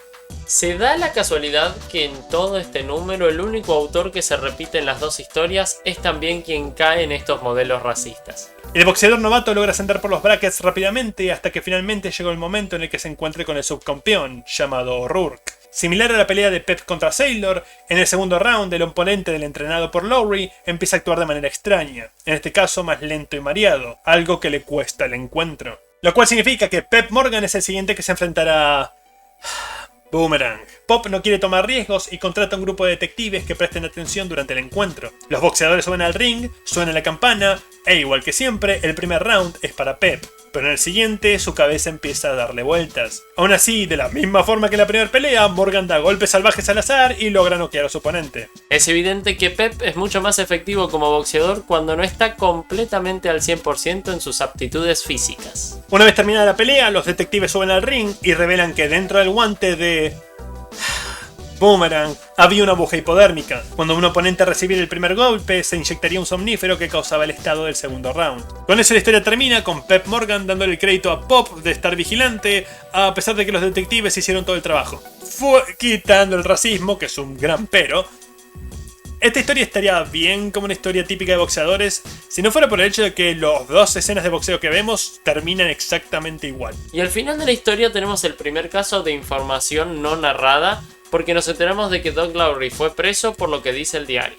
Se da la casualidad que en todo este número el único autor que se repite en las 2 historias es también quien cae en estos modelos racistas. El boxeador novato logra ascender por los brackets rápidamente hasta que finalmente llegó el momento en el que se encuentre con el subcampeón, llamado Rourke. Similar a la pelea de Pep contra Sailor, en el segundo round el oponente del entrenado por Lowry empieza a actuar de manera extraña, en este caso más lento y mareado, algo que le cuesta el encuentro. Lo cual significa que Pep Morgan es el siguiente que se enfrentará a Boomerang. Pop no quiere tomar riesgos y contrata a un grupo de detectives que presten atención durante el encuentro. Los boxeadores suben al ring, suena la campana, e igual que siempre, el primer round es para Pep, pero en el siguiente su cabeza empieza a darle vueltas. Aún así, de la misma forma que en la primera pelea, Morgan da golpes salvajes al azar y logra noquear a su oponente. Es evidente que Pep es mucho más efectivo como boxeador cuando no está completamente al 100% en sus aptitudes físicas. Una vez terminada la pelea, los detectives suben al ring y revelan que dentro del guante de Boomerang había una aguja hipodérmica. Cuando un oponente recibiera el primer golpe, se inyectaría un somnífero que causaba el estado del segundo round. Con eso la historia termina con Pep Morgan dándole el crédito a Pop de estar vigilante, a pesar de que los detectives hicieron todo el trabajo. Quitando el racismo, que es un gran pero. Esta historia estaría bien como una historia típica de boxeadores si no fuera por el hecho de que las 2 escenas de boxeo que vemos terminan exactamente igual. Y al final de la historia tenemos el primer caso de información no narrada, porque nos enteramos de que Doc Lowry fue preso por lo que dice el diario.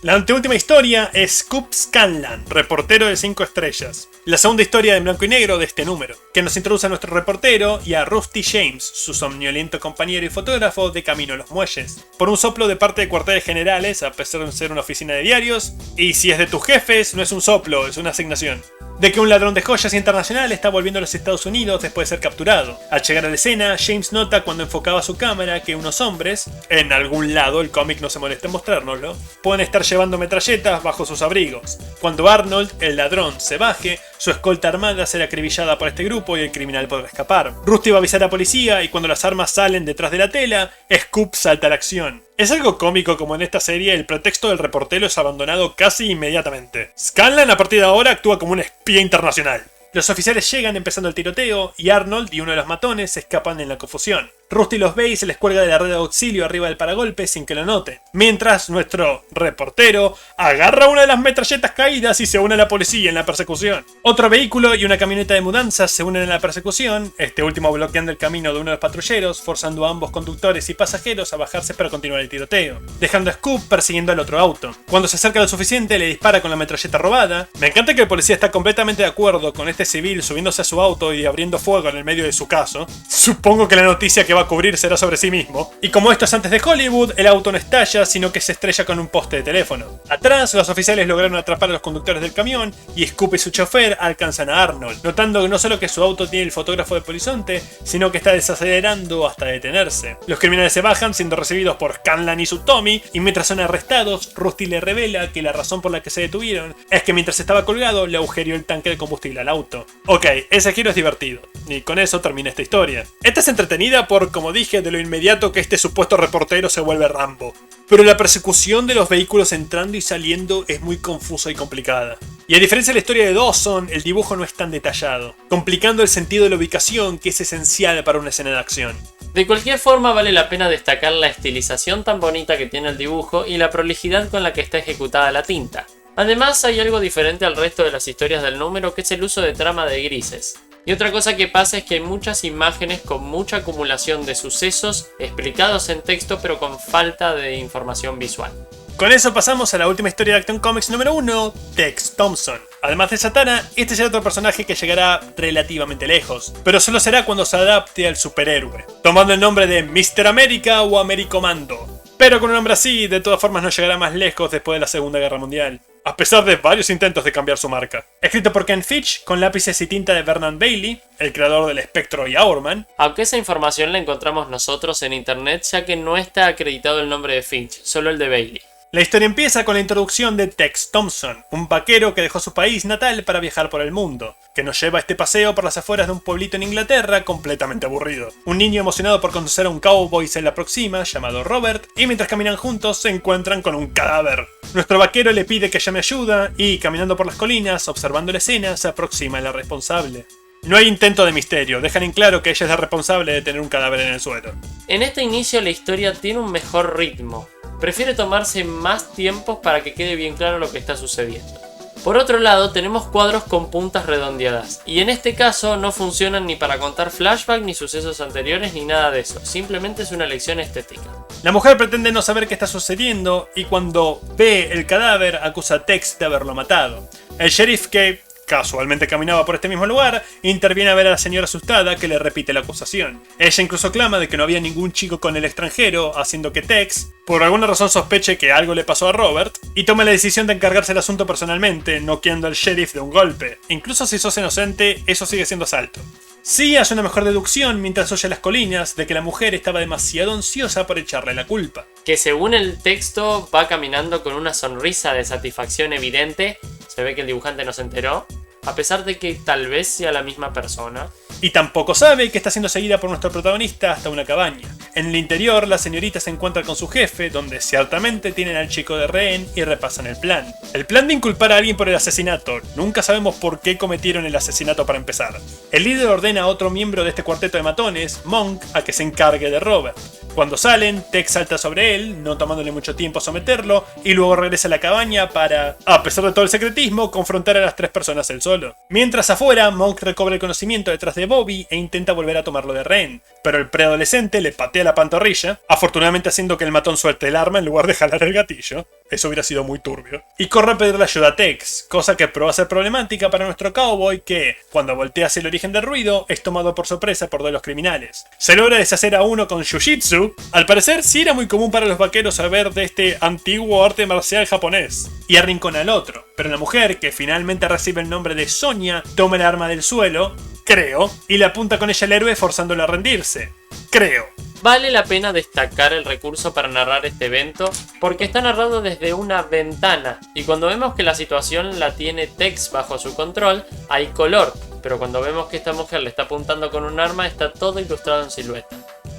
La anteúltima historia es Scoop Scanlan, reportero de 5 estrellas. La segunda historia en blanco y negro de este número, que nos introduce a nuestro reportero y a Rusty James, su somnoliento compañero y fotógrafo de camino a los muelles. Por un soplo de parte de cuarteles generales, a pesar de ser una oficina de diarios, y si es de tus jefes, no es un soplo, es una asignación. De que un ladrón de joyas internacional está volviendo a los Estados Unidos después de ser capturado. Al llegar a la escena, James nota cuando enfocaba su cámara que unos hombres, en algún lado, el cómic no se molesta en mostrárnoslo, pueden estar llevando metralletas bajo sus abrigos. Cuando Arnold, el ladrón, se baje, su escolta armada será acribillada por este grupo y el criminal podrá escapar. Rusty va a avisar a la policía y cuando las armas salen detrás de la tela, Scoop salta a la acción. Es algo cómico como en esta serie el pretexto del reportero es abandonado casi inmediatamente. Scanlan a partir de ahora actúa como un espía internacional. Los oficiales llegan empezando el tiroteo y Arnold y uno de los matones se escapan en la confusión. Rusty los ve y se les cuelga de la red de auxilio arriba del paragolpe sin que lo noten. Mientras nuestro reportero agarra una de las metralletas caídas y se une a la policía en la persecución. Otro vehículo y una camioneta de mudanzas se unen en la persecución, este último bloqueando el camino de uno de los patrulleros, forzando a ambos conductores y pasajeros a bajarse para continuar el tiroteo, dejando a Scoop persiguiendo al otro auto. Cuando se acerca lo suficiente le dispara con la metralleta robada. Me encanta que el policía está completamente de acuerdo con este civil subiéndose a su auto y abriendo fuego en el medio de su caso. Supongo que la noticia que va a cubrir será sobre sí mismo. Y como esto es antes de Hollywood, el auto no estalla, sino que se estrella con un poste de teléfono. Atrás, los oficiales lograron atrapar a los conductores del camión y Scoop y su chofer alcanzan a Arnold, notando que no solo que su auto tiene el fotógrafo de polizonte, sino que está desacelerando hasta detenerse. Los criminales se bajan, siendo recibidos por Scanlan y su Tommy, y mientras son arrestados, Rusty le revela que la razón por la que se detuvieron es que mientras estaba colgado le agujereó el tanque de combustible al auto. Ok, ese giro es divertido, y con eso termina esta historia. Esta es entretenida por, como dije, de lo inmediato que este supuesto reportero se vuelve Rambo. pero la persecución de los vehículos entrando y saliendo es muy confusa y complicada. Y a diferencia de la historia de Dawson, el dibujo no es tan detallado, complicando el sentido de la ubicación que es esencial para una escena de acción. De cualquier forma, vale la pena destacar la estilización tan bonita que tiene el dibujo y la prolijidad con la que está ejecutada la tinta. Además, hay algo diferente al resto de las historias del número, que es el uso de trama de grises. Y otra cosa que pasa es que hay muchas imágenes con mucha acumulación de sucesos explicados en texto pero con falta de información visual. Con eso pasamos a la última historia de Action Comics número 1, Tex Thompson. Además de Satana, este será otro personaje que llegará relativamente lejos, pero solo será cuando se adapte al superhéroe, tomando el nombre de Mr. América o Americomando. Pero con un nombre así, de todas formas no llegará más lejos después de la Segunda Guerra Mundial, a pesar de varios intentos de cambiar su marca. Escrito por Ken Fitch, con lápices y tinta de Vernon Bailey, el creador del Spectro y Hourman. Aunque esa información la encontramos nosotros en internet, ya que no está acreditado el nombre de Finch, solo el de Bailey. La historia empieza con la introducción de Tex Thompson, un vaquero que dejó su país natal para viajar por el mundo, que nos lleva a este paseo por las afueras de un pueblito en Inglaterra completamente aburrido. Un niño emocionado por conocer a un cowboy se le aproxima, llamado Robert, y mientras caminan juntos se encuentran con un cadáver. Nuestro vaquero le pide que llame ayuda y, caminando por las colinas, observando la escena, se aproxima a la responsable. No hay intento de misterio, dejan en claro que ella es la responsable de tener un cadáver en el suelo. En este inicio la historia tiene un mejor ritmo. Prefiere tomarse más tiempo para que quede bien claro lo que está sucediendo. Por otro lado, tenemos cuadros con puntas redondeadas, y en este caso no funcionan ni para contar flashback ni sucesos anteriores ni nada de eso, simplemente es una lección estética. La mujer pretende no saber qué está sucediendo y cuando ve el cadáver acusa a Tex de haberlo matado. El sheriff, que casualmente caminaba por este mismo lugar, interviene a ver a la señora asustada, que le repite la acusación. Ella incluso clama de que no había ningún chico con el extranjero, haciendo que Tex, por alguna razón, sospeche que algo le pasó a Robert y toma la decisión de encargarse del asunto personalmente, noqueando al sheriff de un golpe. Incluso si sos inocente, eso sigue siendo asalto. Sí hace una mejor deducción mientras oye las colinas de que la mujer estaba demasiado ansiosa por echarle la culpa. Que según el texto va caminando con una sonrisa de satisfacción evidente, se ve que el dibujante no se enteró, a pesar de que tal vez sea la misma persona. Y tampoco sabe que está siendo seguida por nuestro protagonista hasta una cabaña. En el interior, la señorita se encuentra con su jefe, donde ciertamente tienen al chico de rehén y repasan el plan. El plan de inculpar a alguien por el asesinato. Nunca sabemos por qué cometieron el asesinato para empezar. El líder ordena a otro miembro de este cuarteto de matones, Monk, a que se encargue de Robert. Cuando salen, Tex salta sobre él, no tomándole mucho tiempo someterlo, y luego regresa a la cabaña para, a pesar de todo el secretismo, confrontar a las tres personas él solo. Mientras afuera, Monk recobra el conocimiento detrás de Bobby e intenta volver a tomarlo de rehén, pero el preadolescente le patea la pantorrilla, afortunadamente haciendo que el matón suelte el arma en lugar de jalar el gatillo. Eso hubiera sido muy turbio. Y corre a pedirle ayuda a Tex, cosa que prueba ser problemática para nuestro cowboy que, cuando voltea hacia el origen del ruido, es tomado por sorpresa por dos de los criminales. Se logra deshacer a uno con Jiu-Jitsu. Al parecer sí era muy común para los vaqueros saber de este antiguo arte marcial japonés. Y arrincona al otro, pero la mujer, que finalmente recibe el nombre de Sonia, toma el arma del suelo, creo, y le apunta con ella al héroe forzándolo a rendirse. Creo. Vale la pena destacar el recurso para narrar este evento porque está narrado desde una ventana y cuando vemos que la situación la tiene Tex bajo su control hay color, pero cuando vemos que esta mujer le está apuntando con un arma está todo ilustrado en silueta.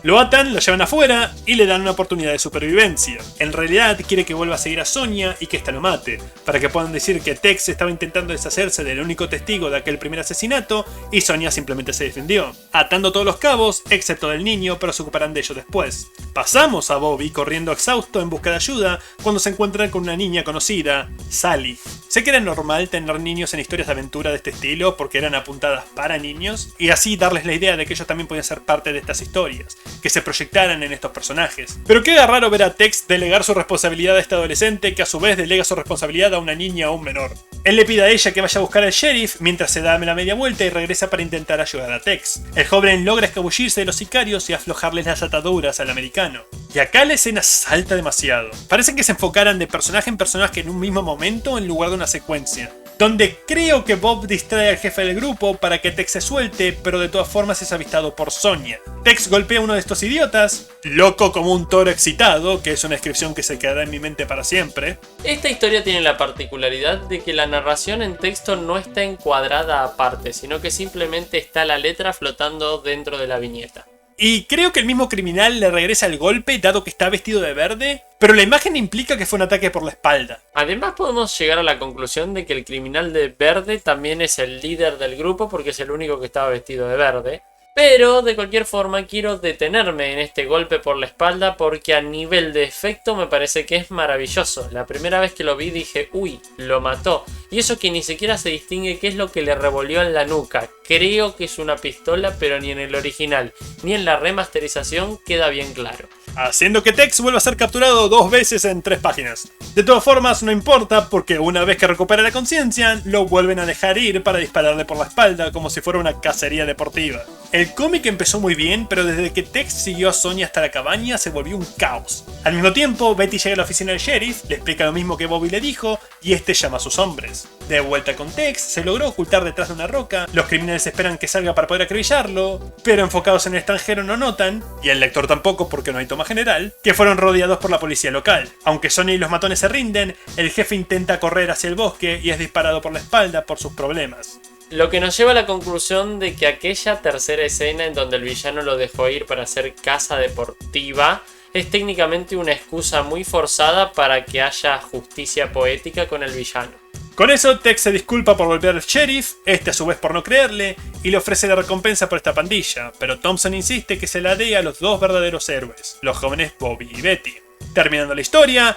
Lo atan, lo llevan afuera y le dan una oportunidad de supervivencia. En realidad quiere que vuelva a seguir a Sonia y que ésta lo mate, para que puedan decir que Tex estaba intentando deshacerse del único testigo de aquel primer asesinato y Sonia simplemente se defendió, atando todos los cabos, excepto del niño, pero se ocuparán de ello después. Pasamos a Bobby corriendo exhausto en busca de ayuda cuando se encuentran con una niña conocida, Sally. Sé que era normal tener niños en historias de aventura de este estilo porque eran apuntadas para niños y así darles la idea de que ellos también podían ser parte de estas historias, que se proyectaran en estos personajes. Pero queda raro ver a Tex delegar su responsabilidad a este adolescente que a su vez delega su responsabilidad a una niña o un menor. Él le pide a ella que vaya a buscar al sheriff mientras se da la media vuelta y regresa para intentar ayudar a Tex. El joven logra escabullirse de los sicarios y aflojarles las ataduras al americano. Y acá la escena salta demasiado. Parece que se enfocaran de personaje en personaje en un mismo momento en lugar de una secuencia. Donde creo que Bob distrae al jefe del grupo para que Tex se suelte, pero de todas formas es avistado por Sonia. Tex golpea a uno de estos idiotas, loco como un toro excitado, que es una descripción que se quedará en mi mente para siempre. Esta historia tiene la particularidad de que la narración en texto no está encuadrada aparte, sino que simplemente está la letra flotando dentro de la viñeta. Y creo que el mismo criminal le regresa el golpe dado que está vestido de verde, pero la imagen implica que fue un ataque por la espalda. Además podemos llegar a la conclusión de que el criminal de verde también es el líder del grupo porque es el único que estaba vestido de verde. Pero de cualquier forma quiero detenerme en este golpe por la espalda porque a nivel de efecto me parece que es maravilloso. La primera vez que lo vi dije, uy, lo mató. Y eso que ni siquiera se distingue qué es lo que le revolvió en la nuca. Creo que es una pistola, pero ni en el original ni en la remasterización queda bien claro. Haciendo que Tex vuelva a ser capturado 2 veces en 3 páginas. De todas formas, no importa porque una vez que recupera la conciencia, lo vuelven a dejar ir para dispararle por la espalda como si fuera una cacería deportiva. El cómic empezó muy bien, pero desde que Tex siguió a Sonya hasta la cabaña se volvió un caos. Al mismo tiempo, Betty llega a la oficina del sheriff, le explica lo mismo que Bobby le dijo y este llama a sus hombres. De vuelta con Tex, se logró ocultar detrás de una roca, los criminales esperan que salga para poder acribillarlo, pero enfocados en el extranjero no notan, y el lector tampoco porque no hay toma general, que fueron rodeados por la policía local. Aunque Sonya y los matones se rinden, el jefe intenta correr hacia el bosque y es disparado por la espalda por sus problemas. Lo que nos lleva a la conclusión de que aquella tercera escena en donde el villano lo dejó ir para hacer caza deportiva es técnicamente una excusa muy forzada para que haya justicia poética con el villano. Con eso, Tex se disculpa por golpear al sheriff, este a su vez por no creerle, y le ofrece la recompensa por esta pandilla, pero Thompson insiste que se la dé a los 2 verdaderos héroes, los jóvenes Bobby y Betty. Terminando la historia,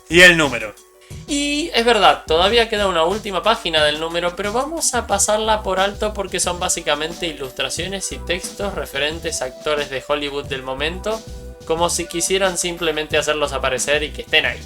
y el número. Y es verdad, todavía queda una última página del número, pero vamos a pasarla por alto porque son básicamente ilustraciones y textos referentes a actores de Hollywood del momento, como si quisieran simplemente hacerlos aparecer y que estén ahí.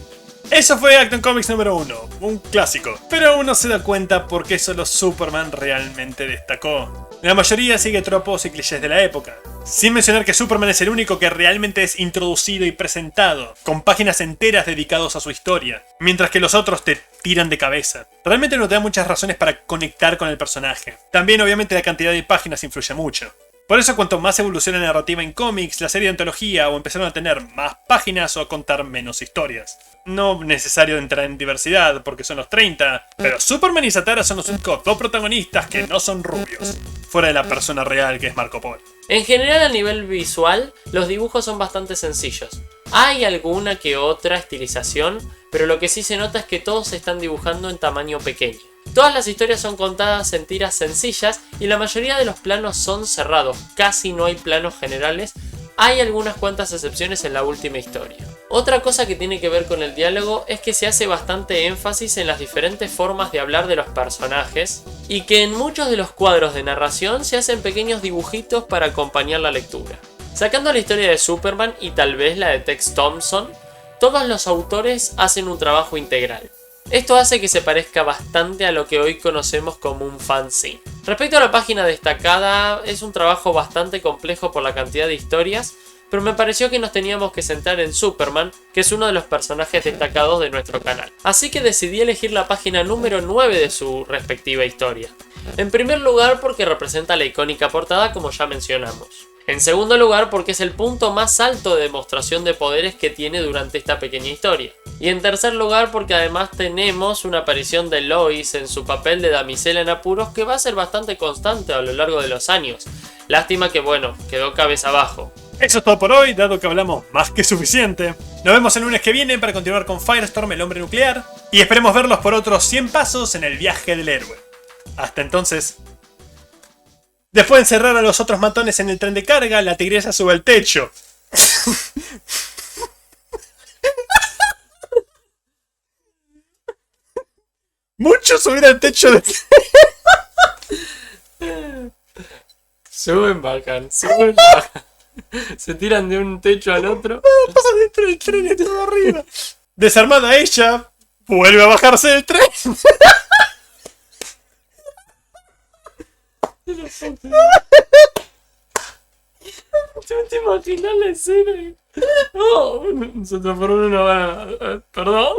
Eso fue Action Comics número 1, un clásico, pero uno se da cuenta por qué solo Superman realmente destacó. La mayoría sigue tropos y clichés de la época, sin mencionar que Superman es el único que realmente es introducido y presentado, con páginas enteras dedicadas a su historia, mientras que los otros te tiran de cabeza. Realmente no te da muchas razones para conectar con el personaje. También obviamente la cantidad de páginas influye mucho. Por eso cuanto más evoluciona la narrativa en cómics, la serie de antología o empezaron a tener más páginas o a contar menos historias. No necesario entrar en diversidad porque son los 30, pero Superman y Zatara son los únicos 2 protagonistas que no son rubios, fuera de la persona real que es Marco Polo. En general a nivel visual, los dibujos son bastante sencillos. Hay alguna que otra estilización, pero lo que sí se nota es que todos se están dibujando en tamaño pequeño. Todas las historias son contadas en tiras sencillas y la mayoría de los planos son cerrados, casi no hay planos generales, hay algunas cuantas excepciones en la última historia. Otra cosa que tiene que ver con el diálogo es que se hace bastante énfasis en las diferentes formas de hablar de los personajes y que en muchos de los cuadros de narración se hacen pequeños dibujitos para acompañar la lectura. Sacando la historia de Superman y tal vez la de Tex Thompson, todos los autores hacen un trabajo integral. Esto hace que se parezca bastante a lo que hoy conocemos como un fanzine. Respecto a la página destacada, es un trabajo bastante complejo por la cantidad de historias, pero me pareció que nos teníamos que centrar en Superman, que es uno de los personajes destacados de nuestro canal. Así que decidí elegir la página número 9 de su respectiva historia. En primer lugar porque representa la icónica portada como ya mencionamos. En segundo lugar porque es el punto más alto de demostración de poderes que tiene durante esta pequeña historia. Y en tercer lugar porque además tenemos una aparición de Lois en su papel de damisela en apuros que va a ser bastante constante a lo largo de los años. Lástima que bueno, quedó cabeza abajo. Eso es todo por hoy, dado que hablamos más que suficiente. Nos vemos el lunes que viene para continuar con Firestorm, el hombre nuclear, y esperemos verlos por otros 100 pasos en el viaje del héroe. Hasta entonces. Después de encerrar a los otros matones en el tren de carga, la tigresa sube al techo. Mucho subir al techo de... Suben, bajan, suben, bajan. Se tiran de un techo al otro. Pasa dentro del tren y todo arriba. Desarmada ella, vuelve a bajarse del tren. ¿Te imaginas la escena? Oh, se transformó en una banana. Perdón.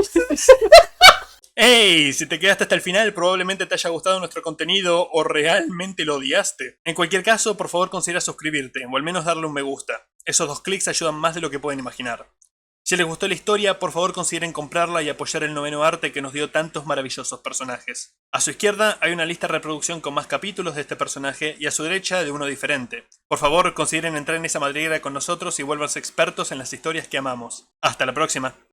¡Ey! Si te quedaste hasta el final, probablemente te haya gustado nuestro contenido o realmente lo odiaste. En cualquier caso, por favor considera suscribirte o al menos darle un me gusta. Esos 2 clics ayudan más de lo que pueden imaginar. Si les gustó la historia, por favor consideren comprarla y apoyar el noveno arte que nos dio tantos maravillosos personajes. A su izquierda hay una lista de reproducción con más capítulos de este personaje y a su derecha de uno diferente. Por favor consideren entrar en esa madriguera con nosotros y vuélvanse expertos en las historias que amamos. Hasta la próxima.